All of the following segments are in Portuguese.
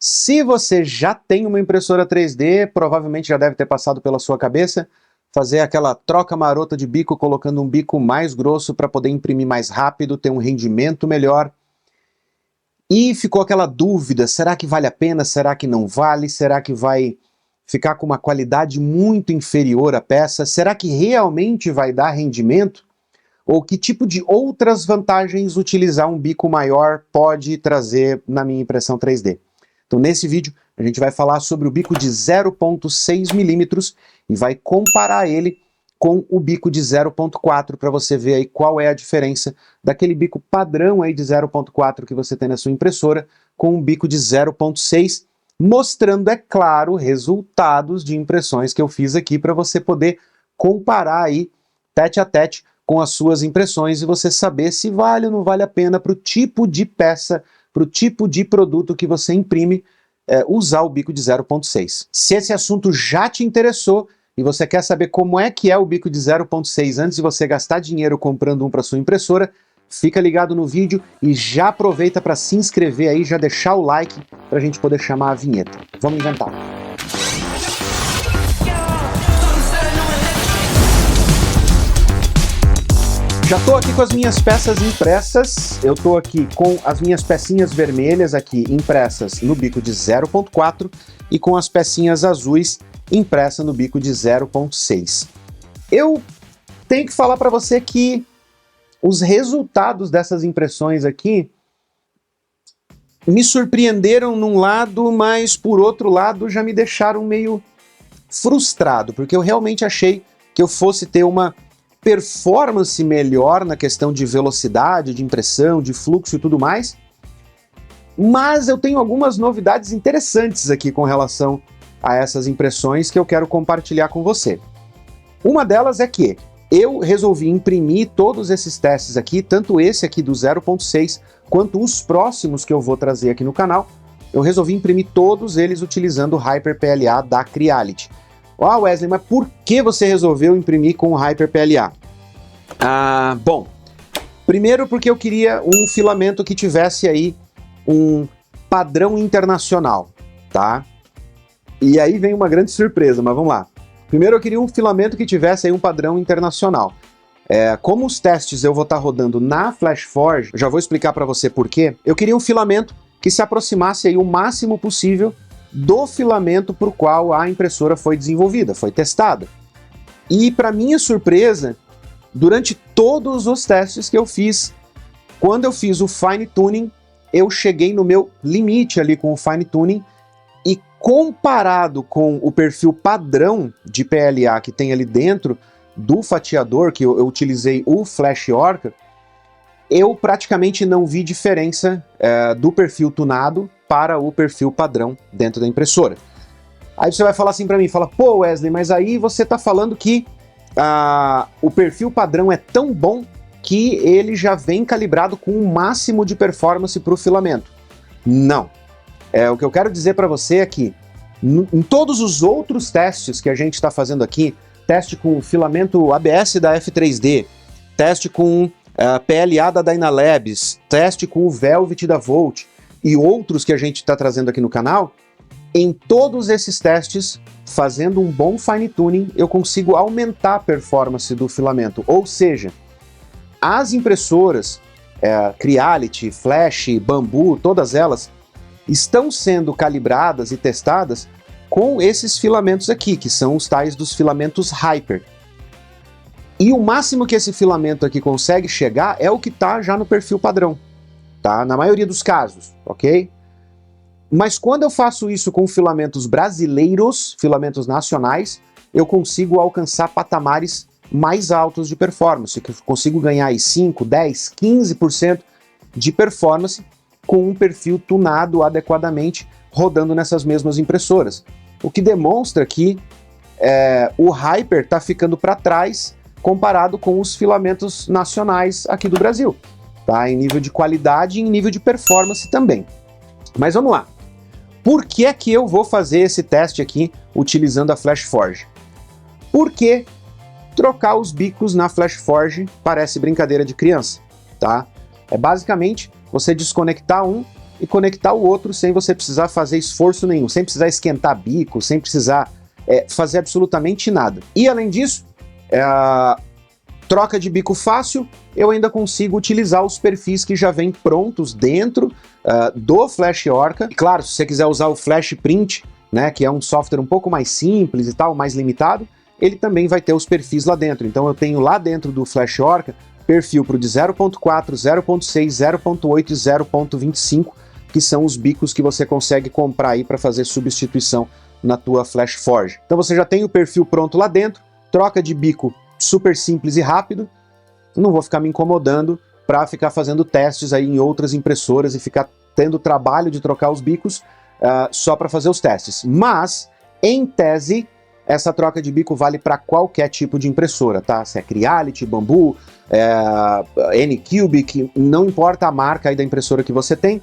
Se você já tem uma impressora 3D, provavelmente já deve ter passado pela sua cabeça fazer aquela troca marota de bico, colocando um bico mais grosso para poder imprimir mais rápido, ter um rendimento melhor. E ficou aquela dúvida, será que vale a pena, será que não vale, será que vai ficar com uma qualidade muito inferior à peça, será que realmente vai dar rendimento? Ou que tipo de outras vantagens utilizar um bico maior pode trazer na minha impressão 3D? Então nesse vídeo a gente vai falar sobre o bico de 0.6 milímetros e vai comparar ele com o bico de 0.4 para você ver aí qual é a diferença daquele bico padrão aí de 0.4 que você tem na sua impressora com um bico de 0.6, mostrando, é claro, resultados de impressões que eu fiz aqui para você poder comparar aí tete a tete com as suas impressões e você saber se vale ou não vale a pena para o tipo de peça, para o tipo de produto que você imprime, usar o bico de 0.6. Se esse assunto já te interessou e você quer saber como é que é o bico de 0.6 antes de você gastar dinheiro comprando um para sua impressora, fica ligado no vídeo e já aproveita para se inscrever aí, já deixar o like para a gente poder chamar a vinheta. Vamos inventar! Já estou aqui com as minhas peças impressas, eu estou aqui com as minhas pecinhas vermelhas aqui impressas no bico de 0.4 e com as pecinhas azuis impressas no bico de 0.6. Eu tenho que falar para você que os resultados dessas impressões aqui me surpreenderam num lado, mas por outro lado já me deixaram meio frustrado, porque eu realmente achei que eu fosse ter uma performance melhor na questão de velocidade, de impressão, de fluxo e tudo mais, mas eu tenho algumas novidades interessantes aqui com relação a essas impressões que eu quero compartilhar com você. Uma delas é que eu resolvi imprimir todos esses testes aqui, tanto esse aqui do 0.6, quanto os próximos que eu vou trazer aqui no canal, eu resolvi imprimir todos eles utilizando o Hyper PLA da Creality. Ah, Wesley, mas por que você resolveu imprimir com o Hyper PLA? Bom, primeiro porque eu queria um filamento que tivesse aí um padrão internacional, tá? E aí vem uma grande surpresa, mas vamos lá. Primeiro eu queria um filamento que tivesse aí um padrão internacional. Como os testes eu vou estar rodando na FlashForge, já vou explicar para você por quê. Eu queria um filamento que se aproximasse aí o máximo possível do filamento para o qual a impressora foi desenvolvida, foi testada. E para minha surpresa, durante todos os testes que eu fiz, quando eu fiz o fine tuning, eu cheguei no meu limite ali com o fine tuning e comparado com o perfil padrão de PLA que tem ali dentro do fatiador, que eu utilizei o Flash Orca, eu praticamente não vi diferença do perfil tunado para o perfil padrão dentro da impressora. Aí você vai falar assim para mim, fala, pô Wesley, mas aí você tá falando que o perfil padrão é tão bom que ele já vem calibrado com o máximo de performance para o filamento. Não. O que eu quero dizer para você é que em todos os outros testes que a gente está fazendo aqui, teste com o filamento ABS da F3D, teste com PLA da Dynalabs, teste com o Velvet da Volt e outros que a gente está trazendo aqui no canal, em todos esses testes, fazendo um bom fine tuning, eu consigo aumentar a performance do filamento. Ou seja, as impressoras Creality, Flash, Bambu, todas elas estão sendo calibradas e testadas com esses filamentos aqui, que são os tais dos filamentos Hyper. E o máximo que esse filamento aqui consegue chegar é o que está já no perfil padrão, tá? Na maioria dos casos, ok? Mas quando eu faço isso com filamentos brasileiros, filamentos nacionais, eu consigo alcançar patamares mais altos de performance, que eu consigo ganhar aí 5, 10, 15% de performance com um perfil tunado adequadamente rodando nessas mesmas impressoras. O que demonstra que o Hyper está ficando para trás comparado com os filamentos nacionais aqui do Brasil, tá? Em nível de qualidade e em nível de performance também. Mas vamos lá. Por que é que eu vou fazer esse teste aqui utilizando a FlashForge? Porque trocar os bicos na FlashForge parece brincadeira de criança, tá? É basicamente você desconectar um e conectar o outro sem você precisar fazer esforço nenhum, sem precisar esquentar bico, sem precisar fazer absolutamente nada. E além disso, troca de bico fácil, eu ainda consigo utilizar os perfis que já vêm prontos dentro do Flash Orca. E claro, se você quiser usar o Flash Print, né, que é um software um pouco mais simples e tal, mais limitado, ele também vai ter os perfis lá dentro. Então eu tenho lá dentro do Flash Orca perfil para o de 0.4, 0.6, 0.8 e 0.25, que são os bicos que você consegue comprar aí para fazer substituição na tua Flash Forge. Então você já tem o perfil pronto lá dentro, troca de bico super simples e rápido, não vou ficar me incomodando para ficar fazendo testes aí em outras impressoras e ficar tendo trabalho de trocar os bicos só para fazer os testes. Mas, em tese, essa troca de bico vale para qualquer tipo de impressora, tá? Se é Creality, Bambu, Anycubic, não importa a marca aí da impressora que você tem,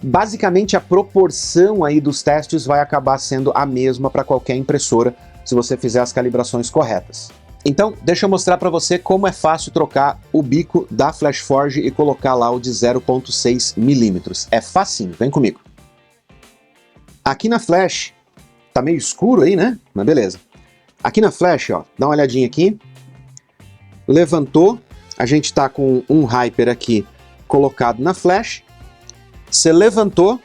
basicamente a proporção aí dos testes vai acabar sendo a mesma para qualquer impressora, se você fizer as calibrações corretas. Então, deixa eu mostrar para você como é fácil trocar o bico da Flash Forge e colocar lá o de 0.6 milímetros. É facinho, vem comigo. Aqui na Flash, tá meio escuro aí, né? Mas beleza. Aqui na Flash, ó, dá uma olhadinha aqui. Levantou, a gente tá com um Hyper aqui colocado na Flash. Você levantou,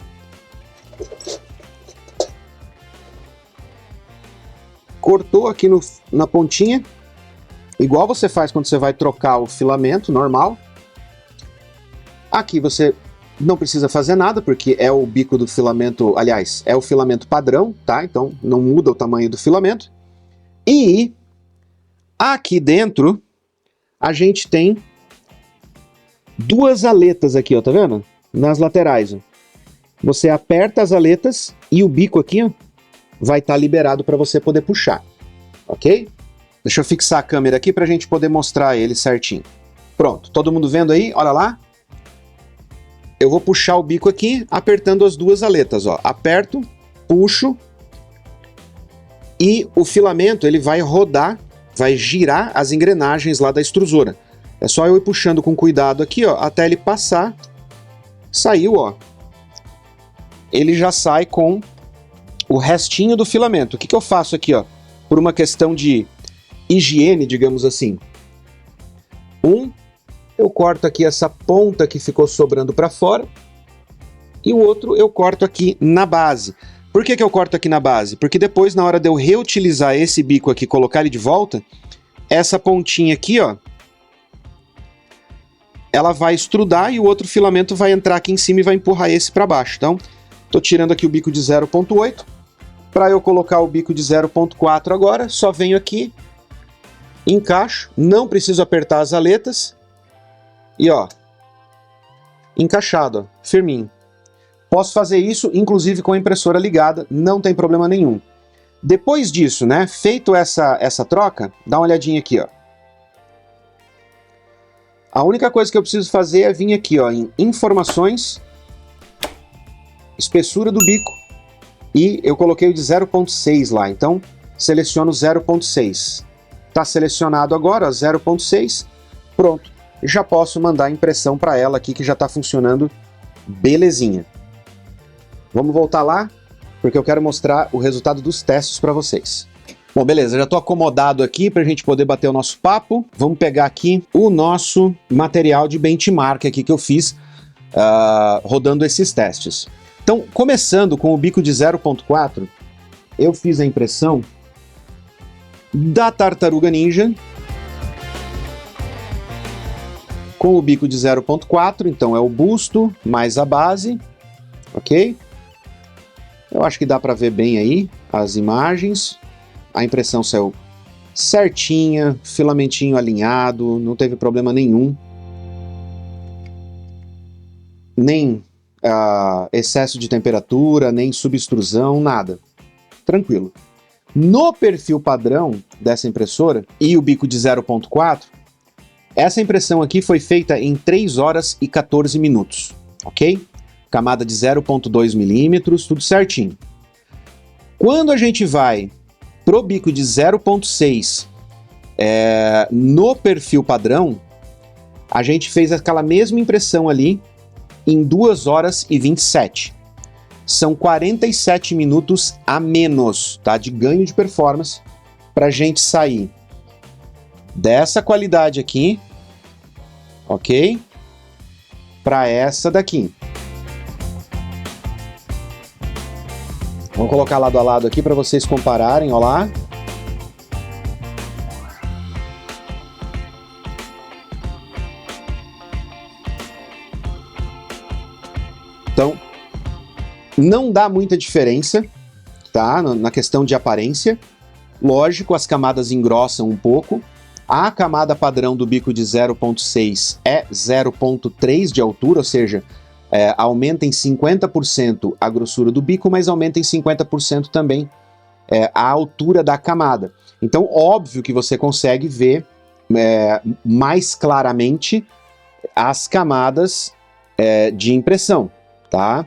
cortou aqui na pontinha, igual você faz quando você vai trocar o filamento normal. Aqui você não precisa fazer nada, porque é o bico do filamento, aliás, é o filamento padrão, tá? Então não muda o tamanho do filamento. E aqui dentro a gente tem duas aletas aqui, ó, tá vendo? Nas laterais, ó. Você aperta as aletas e o bico aqui, ó, vai estar liberado para você poder puxar, ok? Deixa eu fixar a câmera aqui para a gente poder mostrar ele certinho. Pronto, todo mundo vendo aí? Olha lá. Eu vou puxar o bico aqui, apertando as duas aletas, ó. Aperto, puxo, e o filamento ele vai rodar, vai girar as engrenagens lá da extrusora. É só eu ir puxando com cuidado aqui, ó, até ele passar. Saiu, ó. Ele já sai com o restinho do filamento. O que eu faço aqui, ó? Por uma questão de higiene, digamos assim. Eu corto aqui essa ponta que ficou sobrando para fora. E o outro eu corto aqui na base. Por que eu corto aqui na base? Porque depois, na hora de eu reutilizar esse bico aqui, colocar ele de volta, essa pontinha aqui, ó, ela vai estrudar e o outro filamento vai entrar aqui em cima e vai empurrar esse para baixo. Então, tô tirando aqui o bico de 0.8. Para eu colocar o bico de 0.4 agora, só venho aqui, encaixo, não preciso apertar as aletas, e ó, encaixado, ó, firminho. Posso fazer isso, inclusive com a impressora ligada, não tem problema nenhum. Depois disso, né, feito essa troca, dá uma olhadinha aqui, ó. A única coisa que eu preciso fazer é vir aqui, ó, em informações, espessura do bico, e eu coloquei o de 0.6 lá, então seleciono 0.6. Tá selecionado agora, 0.6, pronto. Já posso mandar a impressão para ela aqui, que já está funcionando belezinha. Vamos voltar lá, porque eu quero mostrar o resultado dos testes para vocês. Bom, beleza, já estou acomodado aqui para a gente poder bater o nosso papo. Vamos pegar aqui o nosso material de benchmark aqui que eu fiz rodando esses testes. Então, começando com o bico de 0.4, eu fiz a impressão da Tartaruga Ninja com o bico de 0.4, então é o busto mais a base, ok? Eu acho que dá para ver bem aí as imagens. A impressão saiu certinha, filamentinho alinhado, não teve problema nenhum. Nem excesso de temperatura, nem subextrusão, nada. Tranquilo. No perfil padrão dessa impressora e o bico de 0.4, essa impressão aqui foi feita em 3 horas e 14 minutos, ok? Camada de 0.2 milímetros, tudo certinho. Quando a gente vai pro bico de 0.6 no perfil padrão, a gente fez aquela mesma impressão ali em 2 horas e 27. São 47 minutos a menos, tá, de ganho de performance para a gente sair dessa qualidade aqui, ok? Para essa daqui. Vamos colocar lado a lado aqui para vocês compararem, ó lá. Então, não dá muita diferença, tá? Na questão de aparência. Lógico, as camadas engrossam um pouco. A camada padrão do bico de 0.6 é 0.3 de altura, ou seja, aumenta em 50% a grossura do bico, mas aumenta em 50% também a altura da camada. Então, óbvio que você consegue ver mais claramente as camadas de impressão, tá?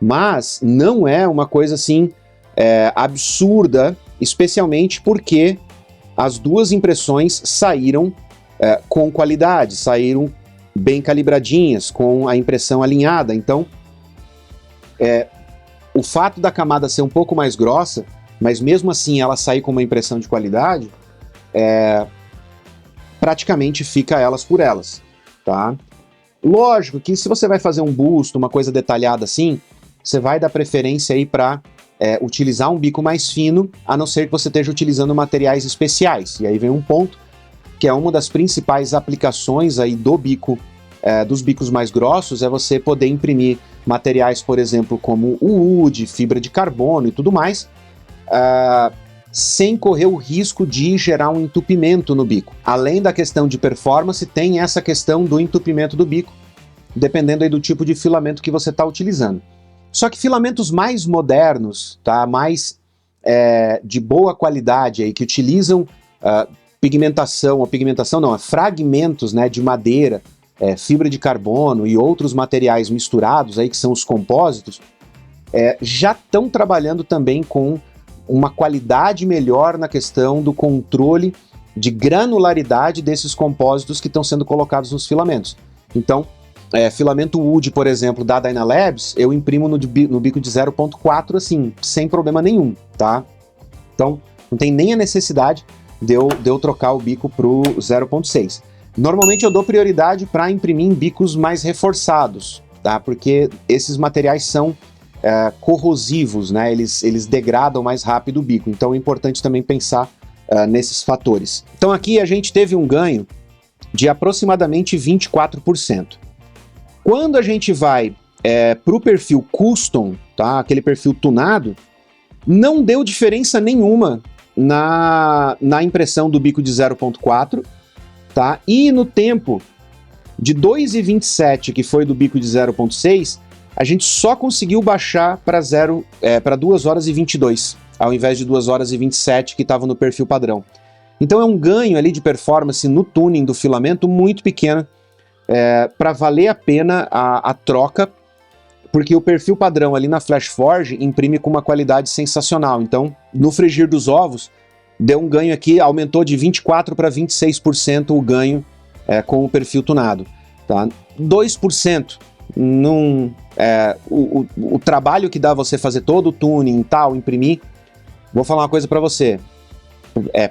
Mas não é uma coisa assim absurda, especialmente porque as duas impressões saíram com qualidade, saíram bem calibradinhas, com a impressão alinhada. Então, o fato da camada ser um pouco mais grossa, mas mesmo assim ela sair com uma impressão de qualidade, praticamente fica elas por elas, tá? Lógico que se você vai fazer um busto, uma coisa detalhada assim, você vai dar preferência aí para utilizar um bico mais fino, a não ser que você esteja utilizando materiais especiais. E aí vem um ponto, que é uma das principais aplicações aí do bico, dos bicos mais grossos, é você poder imprimir materiais, por exemplo, como o wood, fibra de carbono e tudo mais, sem correr o risco de gerar um entupimento no bico. Além da questão de performance, tem essa questão do entupimento do bico, dependendo aí do tipo de filamento que você está utilizando. Só que filamentos mais modernos, tá, mais de boa qualidade, aí, que utilizam fragmentos, né, de madeira, fibra de carbono e outros materiais misturados, aí, que são os compósitos, já estão trabalhando também com uma qualidade melhor na questão do controle de granularidade desses compósitos que estão sendo colocados nos filamentos. Então, filamento wood, por exemplo, da Dynalabs, eu imprimo no bico de 0.4, assim, sem problema nenhum, tá? Então, não tem nem a necessidade de eu trocar o bico pro 0.6. Normalmente eu dou prioridade para imprimir em bicos mais reforçados, tá? Porque esses materiais são corrosivos, né? Eles degradam mais rápido o bico, então é importante também pensar nesses fatores. Então aqui a gente teve um ganho de aproximadamente 24%. Quando a gente vai para o perfil custom, tá? Aquele perfil tunado, não deu diferença nenhuma na impressão do bico de 0.4, tá? E no tempo de 2,27, que foi do bico de 0.6, a gente só conseguiu baixar para 2 horas e 22, ao invés de 2 horas e 27 que estava no perfil padrão. Então é um ganho ali de performance no tuning do filamento muito pequeno, para valer a pena a troca, porque o perfil padrão ali na FlashForge imprime com uma qualidade sensacional. Então, no frigir dos ovos, deu um ganho aqui, aumentou de 24% para 26% o ganho com o perfil tunado. Tá? 2%, o trabalho que dá você fazer todo o tuning e tal, imprimir, vou falar uma coisa para você,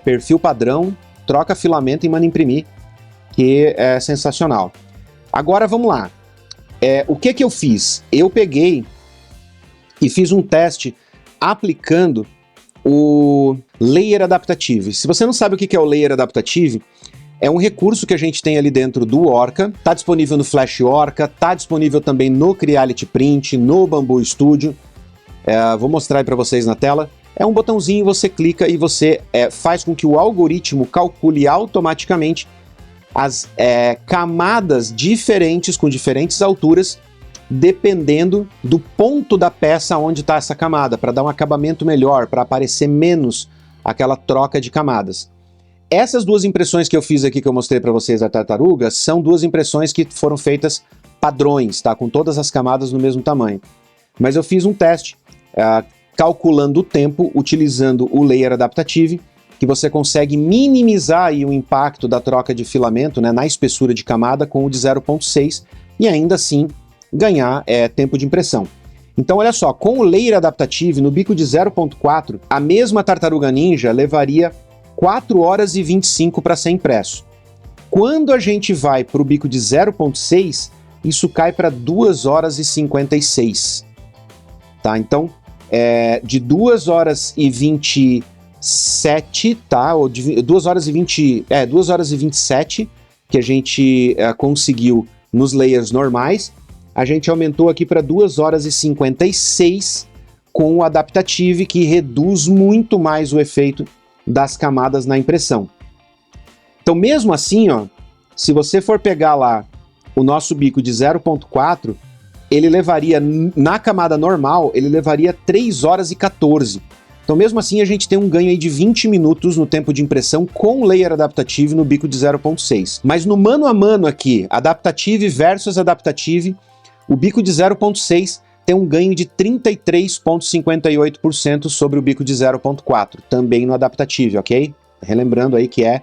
perfil padrão, troca filamento e manda imprimir, que é sensacional. Agora vamos lá. O que eu fiz? Eu peguei e fiz um teste aplicando o Layer Adaptative. Se você não sabe o que é o Layer Adaptative, é um recurso que a gente tem ali dentro do Orca, está disponível no Flash Orca, está disponível também no Creality Print, no Bamboo Studio. Vou mostrar aí para vocês na tela. É um botãozinho, você clica e você faz com que o algoritmo calcule automaticamente as camadas diferentes, com diferentes alturas, dependendo do ponto da peça onde está essa camada, para dar um acabamento melhor, para aparecer menos aquela troca de camadas. Essas duas impressões que eu fiz aqui, que eu mostrei para vocês da tartaruga, são duas impressões que foram feitas padrões, tá? Com todas as camadas no mesmo tamanho. Mas eu fiz um teste calculando o tempo, utilizando o Layer Adaptative, que você consegue minimizar aí o impacto da troca de filamento, né, na espessura de camada com o de 0.6 e ainda assim ganhar tempo de impressão. Então olha só, com o layer adaptative no bico de 0.4, a mesma Tartaruga Ninja levaria 4 horas e 25 para ser impresso. Quando a gente vai para o bico de 0.6, isso cai para 2 horas e 56. Tá? Então, de 2 horas e 27, tá? Ou de 2 horas e 20, 2 horas e 27 que a gente conseguiu nos layers normais, a gente aumentou aqui para 2 horas e 56 com o Adaptative, que reduz muito mais o efeito das camadas na impressão. Então, mesmo assim, ó, se você for pegar lá o nosso bico de 0.4, ele levaria, na camada normal, ele levaria 3 horas e 14. Então, mesmo assim, a gente tem um ganho aí de 20 minutos no tempo de impressão com o layer adaptative no bico de 0.6. Mas no mano a mano aqui, Adaptative versus Adaptative, o bico de 0.6 tem um ganho de 33,58% sobre o bico de 0.4, também no Adaptative, ok? Relembrando aí que é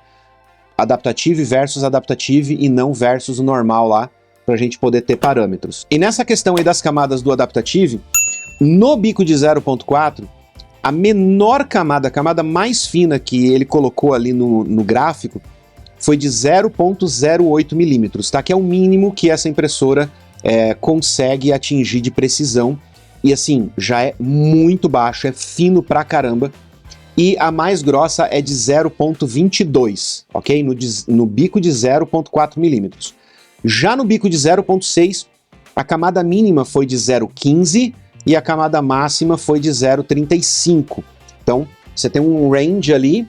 Adaptative versus Adaptative e não versus o normal lá, para a gente poder ter parâmetros. E nessa questão aí das camadas do Adaptative, no bico de 0.4, a menor camada, a camada mais fina que ele colocou ali no gráfico, foi de 0,08 milímetros, tá? Que é o mínimo que essa impressora consegue atingir de precisão. E assim, já é muito baixo, é fino pra caramba. E a mais grossa é de 0,22, ok? No bico de 0,4 milímetros. Já no bico de 0,6, a camada mínima foi de 0,15 e a camada máxima foi de 0,35. Então, você tem um range ali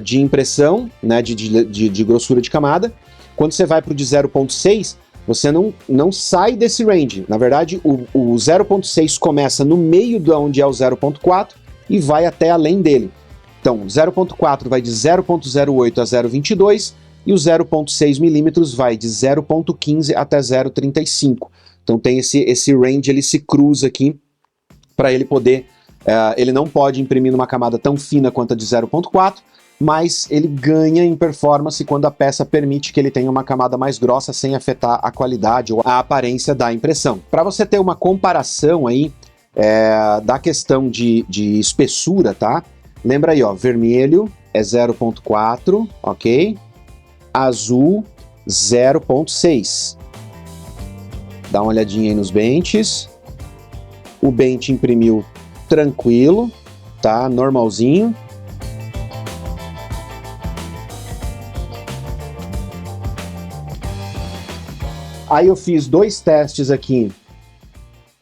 de impressão, né, de grossura de camada. Quando você vai para o de 0,6, você não sai desse range. Na verdade, o 0,6 começa no meio de onde é o 0,4 e vai até além dele. Então, 0,4 vai de 0,08 a 0,22 e o 0,6 milímetros vai de 0,15 até 0,35. Então tem esse range, ele se cruza aqui para ele poder... ele não pode imprimir numa camada tão fina quanto a de 0,4, mas ele ganha em performance quando a peça permite que ele tenha uma camada mais grossa sem afetar a qualidade ou a aparência da impressão. Para você ter uma comparação aí da questão de espessura, tá? Lembra aí, ó, vermelho é 0,4, ok? Azul 0,6. Dá uma olhadinha aí nos benches. O bench imprimiu tranquilo, tá? Normalzinho. Aí eu fiz 2 testes aqui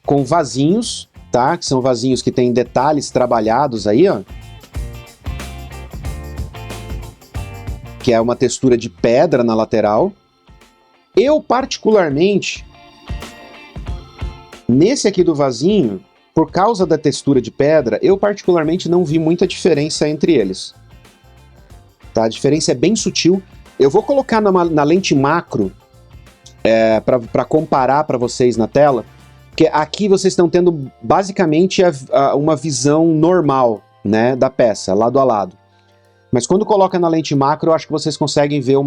com vasinhos, tá? Que são vasinhos que tem detalhes trabalhados aí, ó. Que é uma textura de pedra na lateral. Eu, particularmente, nesse aqui do vasinho, por causa da textura de pedra, eu particularmente não vi muita diferença entre eles. Tá? A diferença é bem sutil. Eu vou colocar na lente macro para comparar para vocês na tela, porque aqui vocês estão tendo basicamente uma visão normal, né, da peça, lado a lado. Mas quando coloca na lente macro, eu acho que vocês conseguem ver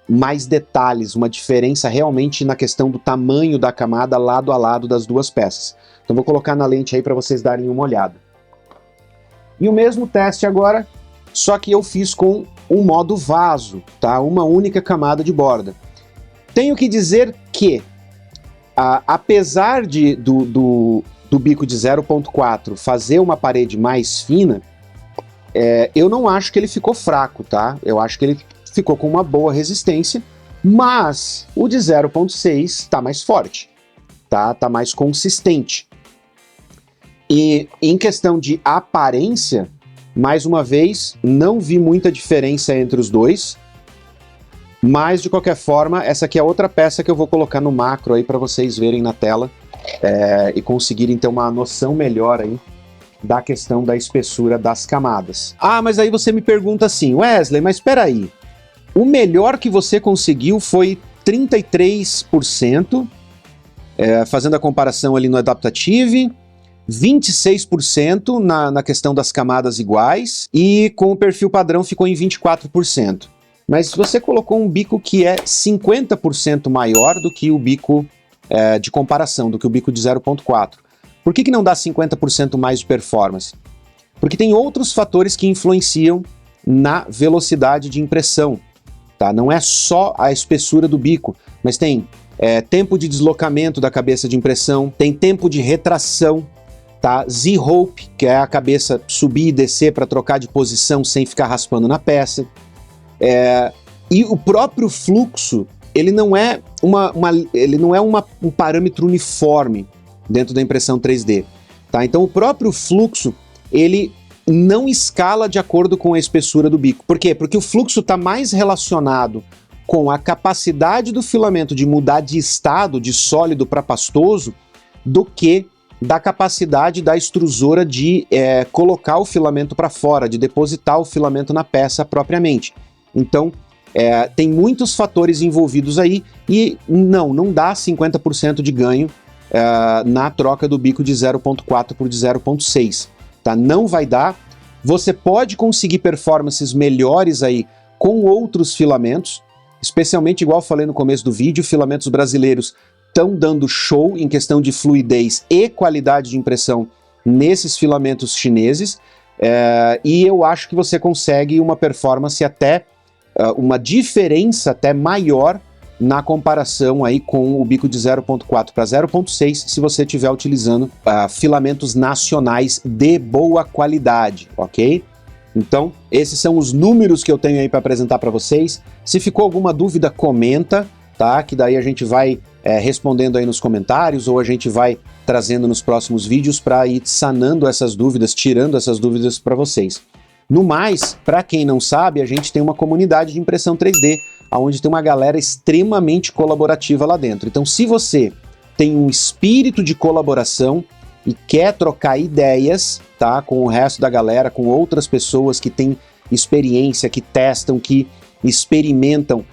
mais detalhes, uma diferença realmente na questão do tamanho da camada lado a lado das duas peças. Então vou colocar na lente aí para vocês darem uma olhada. E o mesmo teste agora, só que eu fiz com o modo vaso, tá? Uma única camada de borda. Tenho que dizer que, apesar do bico de 0,4 fazer uma parede mais fina, eu não acho que ele ficou fraco, tá? Eu acho que ele ficou com uma boa resistência, mas o de 0,6 está mais forte, tá? Tá mais consistente. E em questão de aparência, mais uma vez, não vi muita diferença entre os dois, mas de qualquer forma, essa aqui é outra peça que eu vou colocar no macro aí para vocês verem na tela e conseguirem ter uma noção melhor aí da questão da espessura das camadas. Ah, mas aí você me pergunta assim, Wesley, mas espera aí, o melhor que você conseguiu foi 33%, fazendo a comparação ali no Adaptative, 26% na questão das camadas iguais, e com o perfil padrão ficou em 24%. Mas você colocou um bico que é 50% maior do que o bico de comparação do que o bico de 0.4. Por que não dá 50% mais de performance? Porque tem outros fatores que influenciam na velocidade de impressão. Tá? Não é só a espessura do bico, mas tem tempo de deslocamento da cabeça de impressão, tem tempo de retração, tá? Z-Hope, que é a cabeça subir e descer para trocar de posição sem ficar raspando na peça. E o próprio fluxo, ele não é um parâmetro uniforme dentro da impressão 3D. Tá? Então o próprio fluxo, ele não escala de acordo com a espessura do bico. Por quê? Porque o fluxo está mais relacionado com a capacidade do filamento de mudar de estado, de sólido para pastoso, do que da capacidade da extrusora de colocar o filamento para fora, de depositar o filamento na peça propriamente. Então, tem muitos fatores envolvidos aí e não dá 50% de ganho na troca do bico de 0.4 por de 0.6. Tá? Não vai dar. Você pode conseguir performances melhores aí com outros filamentos, especialmente, igual eu falei no começo do vídeo, filamentos brasileiros estão dando show em questão de fluidez e qualidade de impressão nesses filamentos chineses, e eu acho que você consegue uma performance até, uma diferença até maior na comparação aí com o bico de 0.4 para 0.6, se você estiver utilizando filamentos nacionais de boa qualidade, ok? Então, esses são os números que eu tenho aí para apresentar para vocês. Se ficou alguma dúvida, comenta, tá? Que daí a gente vai respondendo aí nos comentários, ou a gente vai trazendo nos próximos vídeos para ir sanando essas dúvidas, tirando essas dúvidas para vocês. No mais, para quem não sabe, a gente tem uma comunidade de impressão 3D, onde tem uma galera extremamente colaborativa lá dentro. Então, se você tem um espírito de colaboração e quer trocar ideias, tá, com o resto da galera, com outras pessoas que têm experiência, que testam, que experimentam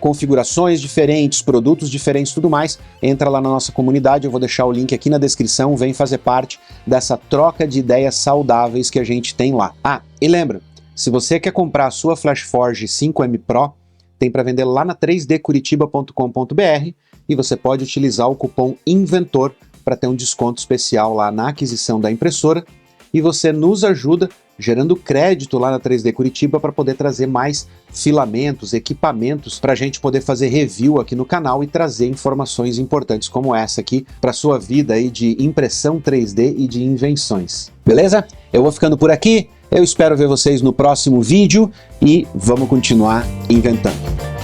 configurações diferentes, produtos diferentes, tudo mais, entra lá na nossa comunidade, eu vou deixar o link aqui na descrição, vem fazer parte dessa troca de ideias saudáveis que a gente tem lá. Ah, e lembra, se você quer comprar a sua FlashForge 5M Pro, tem para vender lá na 3dcuritiba.com.br e você pode utilizar o cupom INVENTOR para ter um desconto especial lá na aquisição da impressora, e você nos ajuda gerando crédito lá na 3D Curitiba para poder trazer mais filamentos, equipamentos, para a gente poder fazer review aqui no canal e trazer informações importantes como essa aqui para sua vida aí de impressão 3D e de invenções. Beleza? Eu vou ficando por aqui, eu espero ver vocês no próximo vídeo e vamos continuar inventando.